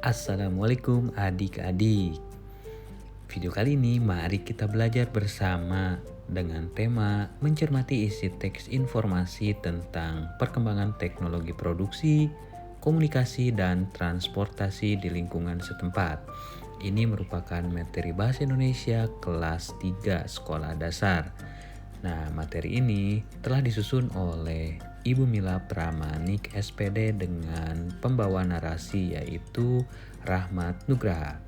Assalamualaikum adik-adik. Video kali ini mari kita belajar bersama dengan tema mencermati isi teks informasi tentang perkembangan teknologi produksi, komunikasi, dan transportasi di lingkungan setempat. Ini merupakan materi bahasa Indonesia kelas 3 sekolah dasar. Nah, materi ini telah disusun oleh Ibu Mila Pramanik SPD dengan pembawa narasi yaitu Rahmat Nugraha.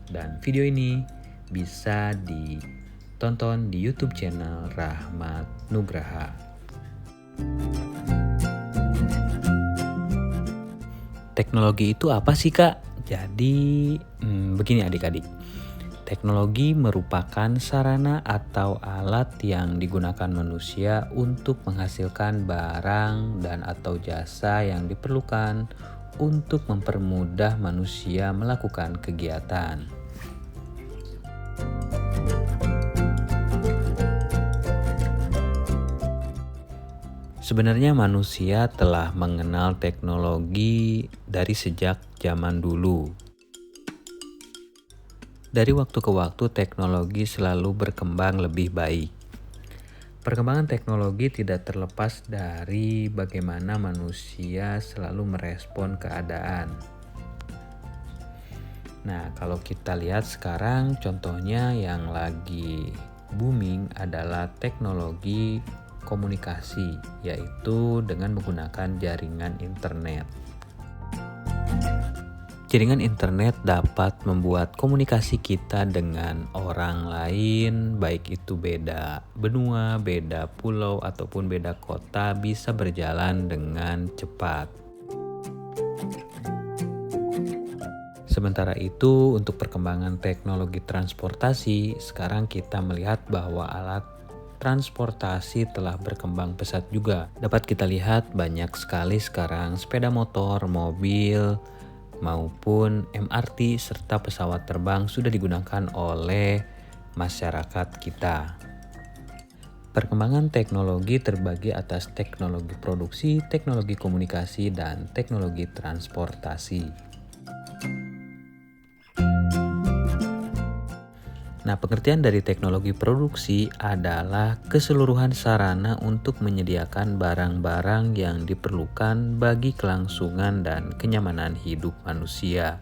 Dan video ini bisa ditonton di YouTube channel Rahmat Nugraha. Teknologi itu apa sih, Kak? Jadi begini adik-adik. Teknologi merupakan sarana atau alat yang digunakan manusia untuk menghasilkan barang dan atau jasa yang diperlukan untuk mempermudah manusia melakukan kegiatan. Sebenarnya manusia telah mengenal teknologi dari sejak zaman dulu. Dari waktu ke waktu teknologi selalu berkembang lebih baik. Perkembangan teknologi tidak terlepas dari bagaimana manusia selalu merespon keadaan. Nah, kalau kita lihat sekarang contohnya yang lagi booming adalah teknologi komunikasi, yaitu dengan menggunakan jaringan internet. Jaringan internet dapat membuat komunikasi kita dengan orang lain, baik itu beda benua, beda pulau, ataupun beda kota, bisa berjalan dengan cepat. Sementara itu, untuk perkembangan teknologi transportasi, sekarang kita melihat bahwa alat transportasi telah berkembang pesat juga. Dapat kita lihat banyak sekali sekarang sepeda motor, mobil, maupun MRT serta pesawat terbang sudah digunakan oleh masyarakat kita. Perkembangan teknologi terbagi atas teknologi produksi, teknologi komunikasi, dan teknologi transportasi. Nah, pengertian dari teknologi produksi adalah keseluruhan sarana untuk menyediakan barang-barang yang diperlukan bagi kelangsungan dan kenyamanan hidup manusia.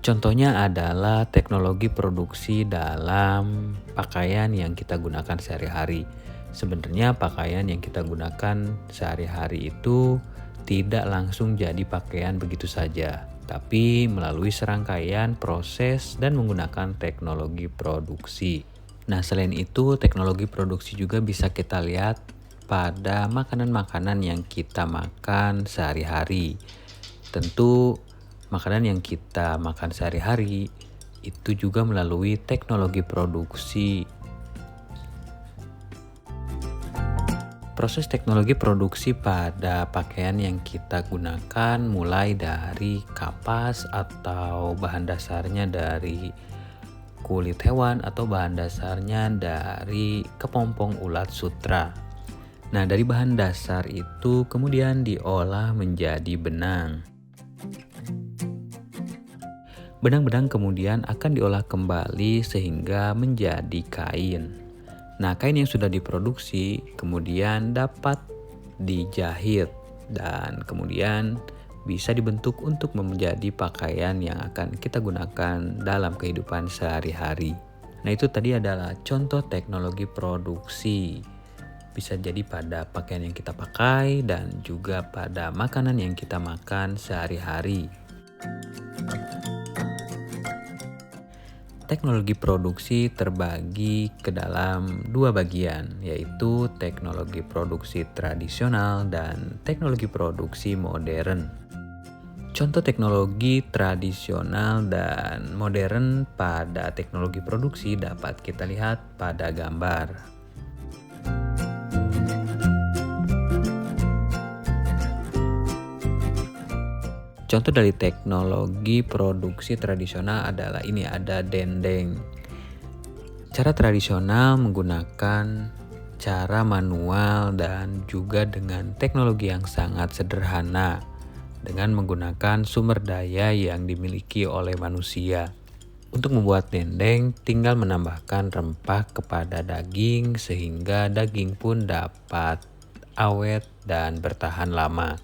Contohnya adalah teknologi produksi dalam pakaian yang kita gunakan sehari-hari. Sebenarnya pakaian yang kita gunakan sehari-hari itu tidak langsung jadi pakaian begitu saja, tapi melalui serangkaian proses dan menggunakan teknologi produksi. Nah, selain itu, teknologi produksi juga bisa kita lihat pada makanan-makanan yang kita makan sehari-hari. Tentu, makanan yang kita makan sehari-hari itu juga melalui teknologi produksi. Proses teknologi produksi pada pakaian yang kita gunakan mulai dari kapas atau bahan dasarnya dari kulit hewan atau bahan dasarnya dari kepompong ulat sutra. Nah, dari bahan dasar itu kemudian diolah menjadi benang. Benang-benang kemudian akan diolah kembali sehingga menjadi kain. Nah, kain yang sudah diproduksi kemudian dapat dijahit dan kemudian bisa dibentuk untuk menjadi pakaian yang akan kita gunakan dalam kehidupan sehari-hari. Nah, itu tadi adalah contoh teknologi produksi. Bisa jadi pada pakaian yang kita pakai dan juga pada makanan yang kita makan sehari-hari. Teknologi produksi terbagi ke dalam dua bagian, yaitu teknologi produksi tradisional dan teknologi produksi modern. Contoh teknologi tradisional dan modern pada teknologi produksi dapat kita lihat pada gambar. Contoh dari teknologi produksi tradisional adalah ini, ada dendeng. Cara tradisional menggunakan secara manual dan juga dengan teknologi yang sangat sederhana dengan menggunakan sumber daya yang dimiliki oleh manusia. Untuk membuat dendeng, tinggal menambahkan rempah kepada daging sehingga daging pun dapat awet dan bertahan lama.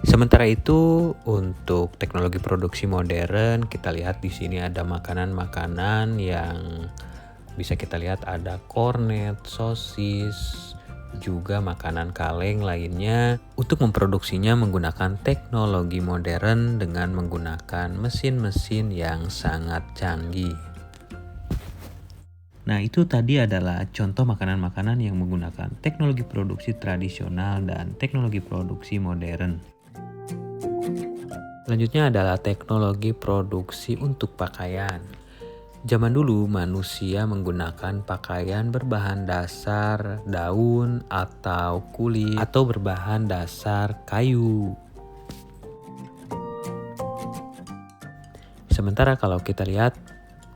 Sementara itu, untuk teknologi produksi modern, kita lihat di sini ada makanan-makanan yang bisa kita lihat ada kornet, sosis, juga makanan kaleng lainnya. Untuk memproduksinya menggunakan teknologi modern dengan menggunakan mesin-mesin yang sangat canggih. Nah, itu tadi adalah contoh makanan-makanan yang menggunakan teknologi produksi tradisional dan teknologi produksi modern. Selanjutnya adalah teknologi produksi untuk pakaian. Zaman dulu manusia menggunakan pakaian berbahan dasar daun atau kulit atau berbahan dasar kayu. Sementara kalau kita lihat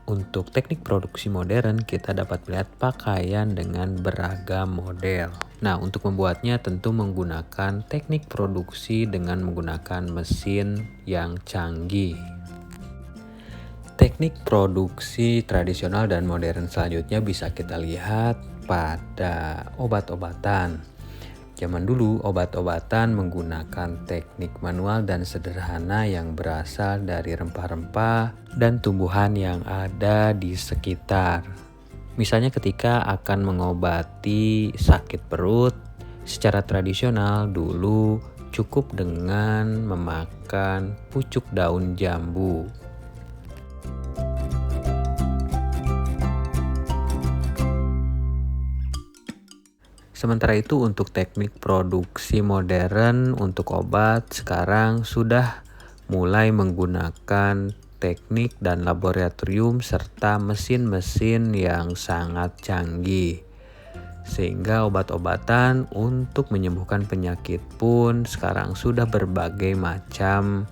untuk teknik produksi modern, kita dapat melihat pakaian dengan beragam model. Nah, untuk membuatnya tentu menggunakan teknik produksi dengan menggunakan mesin yang canggih. Teknik produksi tradisional dan modern selanjutnya bisa kita lihat pada obat-obatan. Zaman dulu obat-obatan menggunakan teknik manual dan sederhana yang berasal dari rempah-rempah dan tumbuhan yang ada di sekitar. Misalnya ketika akan mengobati sakit perut, secara tradisional dulu cukup dengan memakan pucuk daun jambu. Sementara itu untuk teknik produksi modern untuk obat sekarang sudah mulai menggunakan teknik dan laboratorium serta mesin-mesin yang sangat canggih. Sehingga obat-obatan untuk menyembuhkan penyakit pun sekarang sudah berbagai macam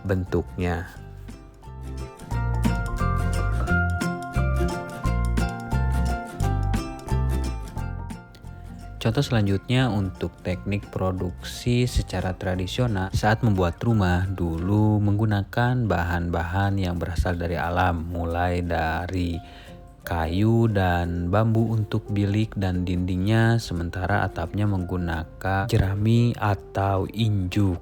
bentuknya. Contoh selanjutnya untuk teknik produksi secara tradisional saat membuat rumah dulu menggunakan bahan-bahan yang berasal dari alam, mulai dari kayu dan bambu untuk bilik dan dindingnya, sementara atapnya menggunakan jerami atau injuk.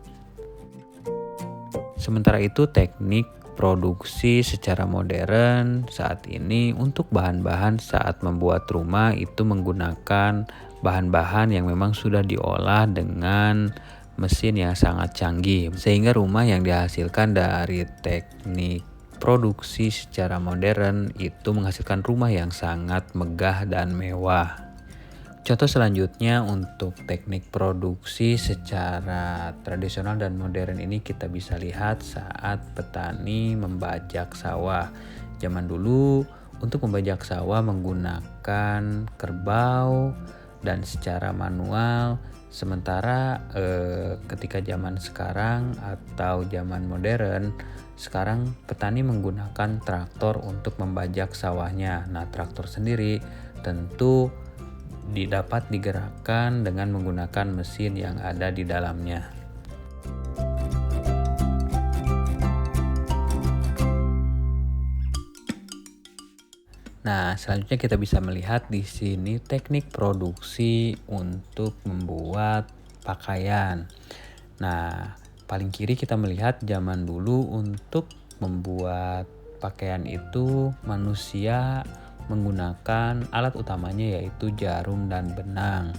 Sementara itu teknik produksi secara modern saat ini untuk bahan-bahan saat membuat rumah itu menggunakan bahan-bahan yang memang sudah diolah dengan mesin yang sangat canggih, sehingga rumah yang dihasilkan dari teknik produksi secara modern itu menghasilkan rumah yang sangat megah dan mewah. Contoh selanjutnya untuk teknik produksi secara tradisional dan modern ini kita bisa lihat saat petani membajak sawah. Zaman dulu untuk membajak sawah menggunakan kerbau dan secara manual, sementara ketika zaman sekarang atau zaman modern, sekarang petani menggunakan traktor untuk membajak sawahnya. Nah, traktor sendiri tentu dapat digerakkan dengan menggunakan mesin yang ada di dalamnya. Nah, selanjutnya kita bisa melihat di sini teknik produksi untuk membuat pakaian. Nah, paling kiri kita melihat zaman dulu untuk membuat pakaian itu manusia menggunakan alat utamanya yaitu jarum dan benang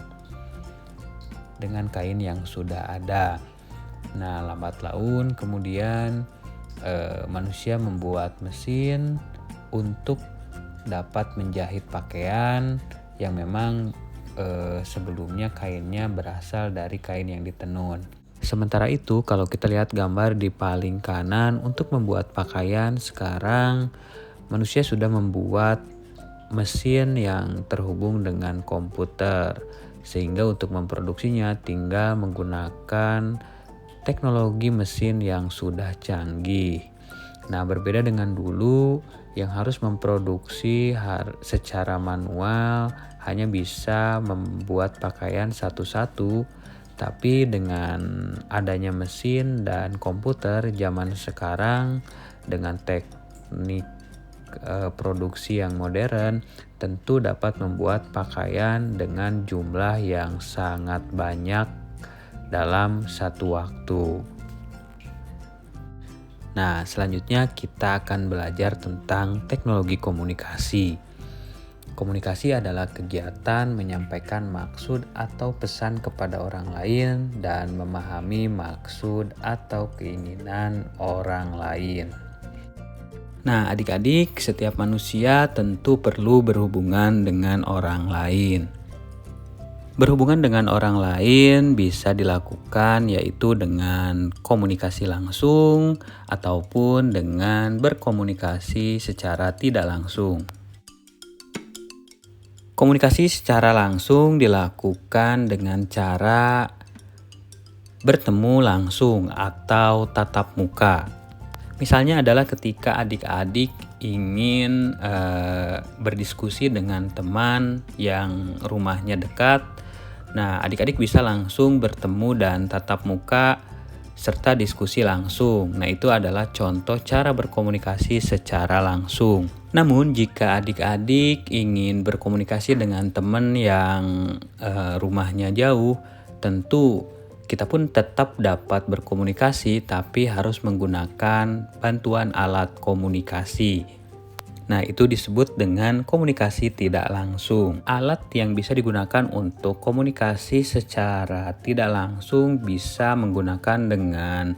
dengan kain yang sudah ada. Nah, lambat laun kemudian manusia membuat mesin untuk dapat menjahit pakaian yang memang sebelumnya kainnya berasal dari kain yang ditenun. Sementara itu kalau kita lihat gambar di paling kanan, untuk membuat pakaian sekarang manusia sudah membuat mesin yang terhubung dengan komputer, sehingga untuk memproduksinya tinggal menggunakan teknologi mesin yang sudah canggih. Nah, berbeda dengan dulu yang harus memproduksi secara manual hanya bisa membuat pakaian satu-satu, tapi dengan adanya mesin dan komputer zaman sekarang dengan teknik produksi yang modern tentu dapat membuat pakaian dengan jumlah yang sangat banyak dalam satu waktu. Nah, selanjutnya kita akan belajar tentang teknologi komunikasi. Komunikasi adalah kegiatan menyampaikan maksud atau pesan kepada orang lain dan memahami maksud atau keinginan orang lain. Nah, adik-adik, setiap manusia tentu perlu berhubungan dengan orang lain. Berhubungan dengan orang lain bisa dilakukan yaitu dengan komunikasi langsung ataupun dengan berkomunikasi secara tidak langsung. Komunikasi secara langsung dilakukan dengan cara bertemu langsung atau tatap muka. Misalnya adalah ketika adik-adik ingin berdiskusi dengan teman yang rumahnya dekat. Nah, adik-adik bisa langsung bertemu dan tatap muka serta diskusi langsung. Nah, itu adalah contoh cara berkomunikasi secara langsung. Namun, jika adik-adik ingin berkomunikasi dengan teman yang rumahnya jauh, tentu kita pun tetap dapat berkomunikasi, tapi harus menggunakan bantuan alat komunikasi. Nah, itu disebut dengan komunikasi tidak langsung. Alat yang bisa digunakan untuk komunikasi secara tidak langsung bisa menggunakan dengan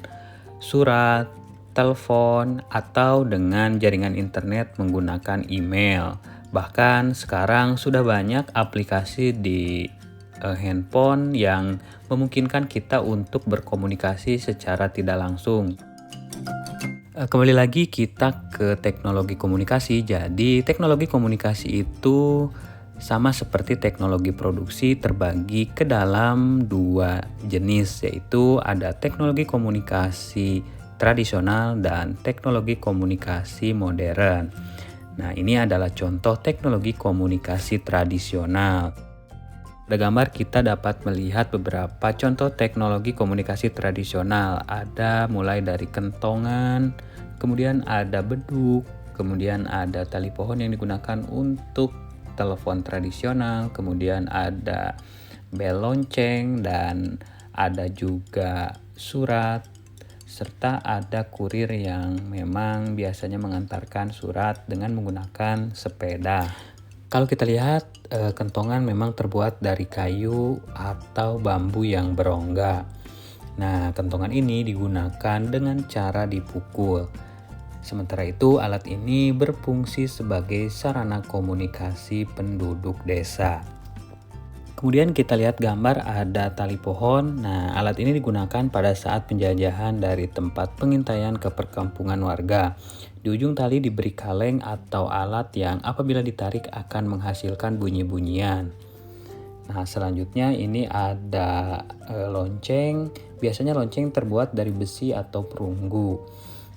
surat, telepon, atau dengan jaringan internet menggunakan email. Bahkan sekarang sudah banyak aplikasi di handphone yang memungkinkan kita untuk berkomunikasi secara tidak langsung. Kembali lagi kita ke teknologi komunikasi. Jadi teknologi komunikasi itu sama seperti teknologi produksi terbagi ke dalam dua jenis, yaitu ada teknologi komunikasi tradisional dan teknologi komunikasi modern. Nah, ini adalah contoh teknologi komunikasi tradisional. Pada gambar kita dapat melihat beberapa contoh teknologi komunikasi tradisional. Ada mulai dari kentongan, kemudian ada beduk, kemudian ada tali pohon yang digunakan untuk telepon tradisional, kemudian ada bel lonceng, dan ada juga surat, serta ada kurir yang memang biasanya mengantarkan surat dengan menggunakan sepeda. Kalau kita lihat, kentongan memang terbuat dari kayu atau bambu yang berongga. Nah, kentongan ini digunakan dengan cara dipukul. Sementara itu, alat ini berfungsi sebagai sarana komunikasi penduduk desa. Kemudian kita lihat gambar ada tali pohon. Nah, alat ini digunakan pada saat penjajahan dari tempat pengintaian ke perkampungan warga. Di ujung tali diberi kaleng atau alat yang apabila ditarik akan menghasilkan bunyi-bunyian. Nah, selanjutnya ini ada lonceng. Biasanya lonceng terbuat dari besi atau perunggu.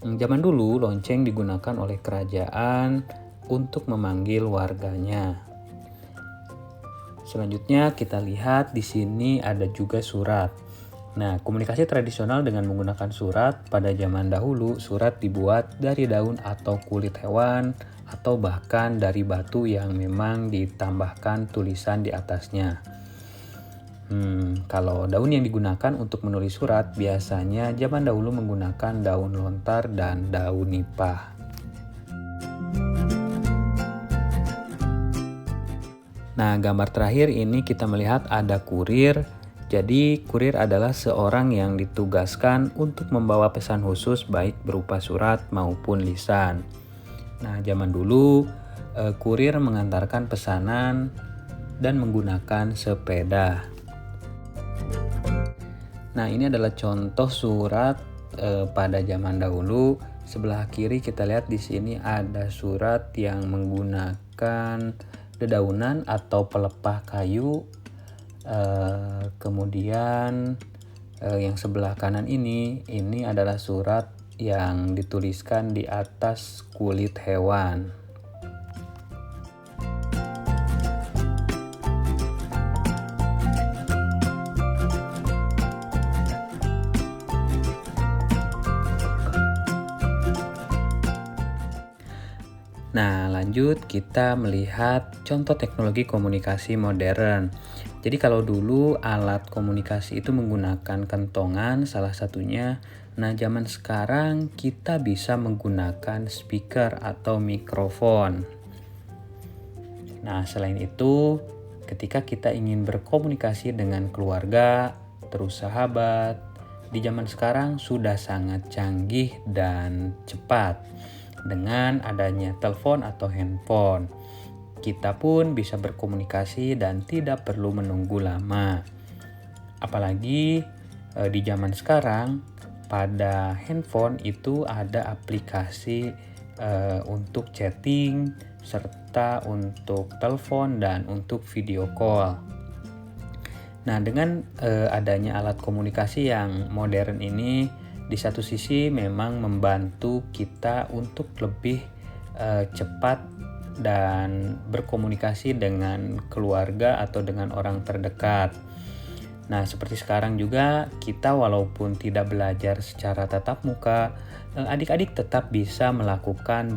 Zaman dulu lonceng digunakan oleh kerajaan untuk memanggil warganya. Selanjutnya kita lihat di sini ada juga surat. Nah, komunikasi tradisional dengan menggunakan surat pada zaman dahulu, surat dibuat dari daun atau kulit hewan atau bahkan dari batu yang memang ditambahkan tulisan di atasnya. Kalau daun yang digunakan untuk menulis surat biasanya zaman dahulu menggunakan daun lontar dan daun nipah. Nah, gambar terakhir ini kita melihat ada kurir. Jadi, kurir adalah seorang yang ditugaskan untuk membawa pesan khusus baik berupa surat maupun lisan. Nah, zaman dulu kurir mengantarkan pesanan dan menggunakan sepeda. Nah, ini adalah contoh surat pada zaman dahulu. Sebelah kiri kita lihat di sini ada surat yang menggunakan dedaunan atau pelepah kayu. Kemudian yang sebelah kanan ini adalah surat yang dituliskan di atas kulit hewan. Nah, lanjut kita melihat contoh teknologi komunikasi modern. Jadi kalau dulu alat komunikasi itu menggunakan kentongan salah satunya. Nah, zaman sekarang kita bisa menggunakan speaker atau mikrofon. Nah, selain itu, ketika kita ingin berkomunikasi dengan keluarga, terus sahabat, di zaman sekarang sudah sangat canggih dan cepat. Dengan adanya telepon atau handphone, kita pun bisa berkomunikasi dan tidak perlu menunggu lama. Apalagi di zaman sekarang, pada handphone itu ada aplikasi untuk chatting, serta untuk telepon dan untuk video call. Nah, dengan adanya alat komunikasi yang modern ini, di satu sisi memang membantu kita untuk lebih cepat dan berkomunikasi dengan keluarga atau dengan orang terdekat. Nah, seperti sekarang juga kita walaupun tidak belajar secara tatap muka, adik-adik tetap bisa melakukan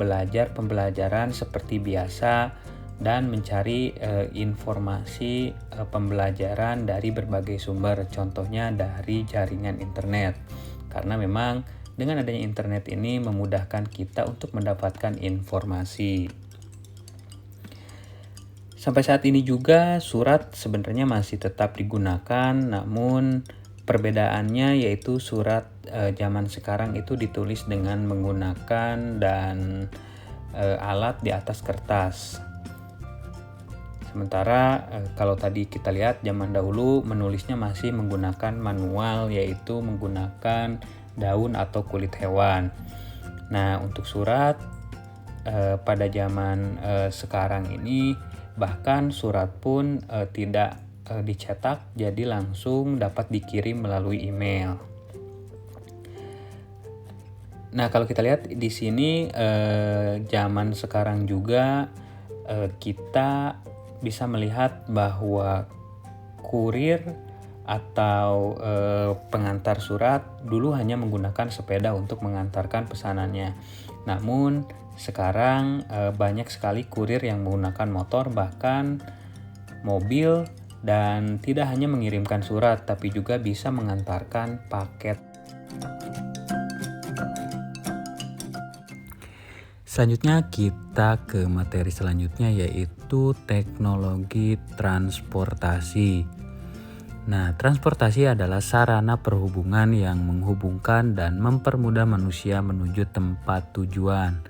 pembelajaran seperti biasa dan mencari informasi pembelajaran dari berbagai sumber, contohnya dari jaringan internet. Karena memang dengan adanya internet ini memudahkan kita untuk mendapatkan informasi. Sampai saat ini juga surat sebenarnya masih tetap digunakan, namun perbedaannya yaitu surat zaman sekarang itu ditulis dengan menggunakan dan alat di atas kertas. Sementara kalau tadi kita lihat zaman dahulu menulisnya masih menggunakan manual, yaitu menggunakan daun atau kulit hewan. Nah, untuk surat pada zaman sekarang ini bahkan surat pun tidak dicetak, jadi langsung dapat dikirim melalui email. Nah, kalau kita lihat di sini zaman sekarang juga kita bisa melihat bahwa kurir atau pengantar surat dulu hanya menggunakan sepeda untuk mengantarkan pesanannya. Namun sekarang banyak sekali kurir yang menggunakan motor, bahkan mobil, dan tidak hanya mengirimkan surat tapi juga bisa mengantarkan paket. Selanjutnya kita ke materi selanjutnya, yaitu teknologi transportasi. Nah, transportasi adalah sarana perhubungan yang menghubungkan dan mempermudah manusia menuju tempat tujuan,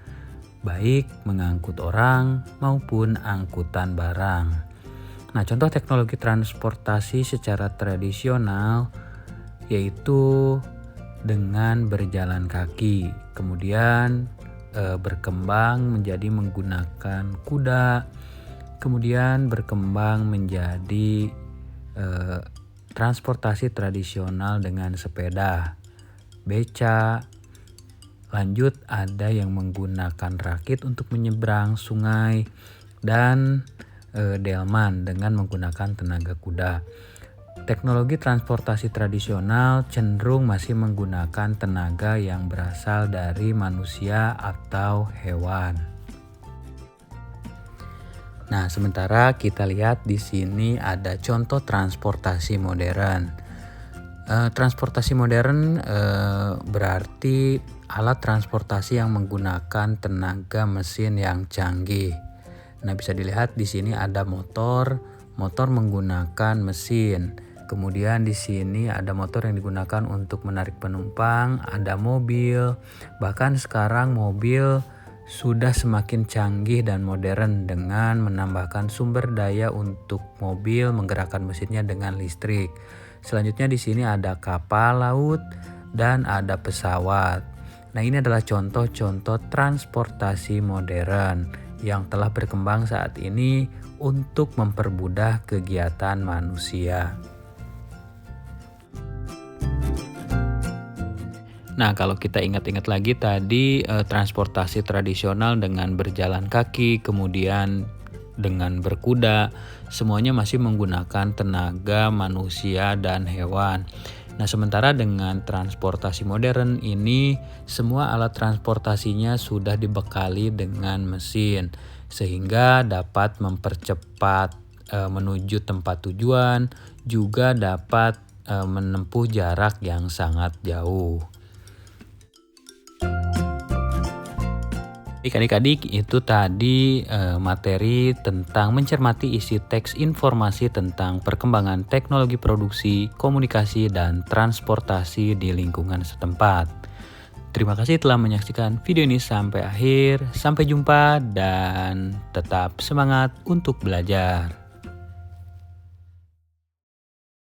baik mengangkut orang maupun angkutan barang. Nah, contoh teknologi transportasi secara tradisional yaitu dengan berjalan kaki, kemudian berkembang menjadi menggunakan kuda, kemudian berkembang menjadi transportasi tradisional dengan sepeda, beca, lanjut ada yang menggunakan rakit untuk menyeberang sungai, dan delman dengan menggunakan tenaga kuda. Teknologi transportasi tradisional cenderung masih menggunakan tenaga yang berasal dari manusia atau hewan. Nah, sementara kita lihat di sini ada contoh transportasi modern. Transportasi modern berarti alat transportasi yang menggunakan tenaga mesin yang canggih. Nah, bisa dilihat di sini ada motor menggunakan mesin. Kemudian di sini ada motor yang digunakan untuk menarik penumpang, ada mobil. Bahkan sekarang mobil sudah semakin canggih dan modern dengan menambahkan sumber daya untuk mobil menggerakkan mesinnya dengan listrik. Selanjutnya di sini ada kapal laut dan ada pesawat. Nah, ini adalah contoh-contoh transportasi modern yang telah berkembang saat ini untuk mempermudah kegiatan manusia. Nah, kalau kita ingat-ingat lagi tadi transportasi tradisional dengan berjalan kaki, kemudian dengan berkuda, semuanya masih menggunakan tenaga manusia dan hewan. Nah, sementara dengan transportasi modern ini, semua alat transportasinya sudah dibekali dengan mesin, sehingga dapat mempercepat menuju tempat tujuan, juga dapat menempuh jarak yang sangat jauh. Adik-adik, itu tadi materi tentang mencermati isi teks informasi tentang perkembangan teknologi produksi, komunikasi, dan transportasi di lingkungan setempat. Terima kasih telah menyaksikan video ini sampai akhir. Sampai jumpa dan tetap semangat untuk belajar.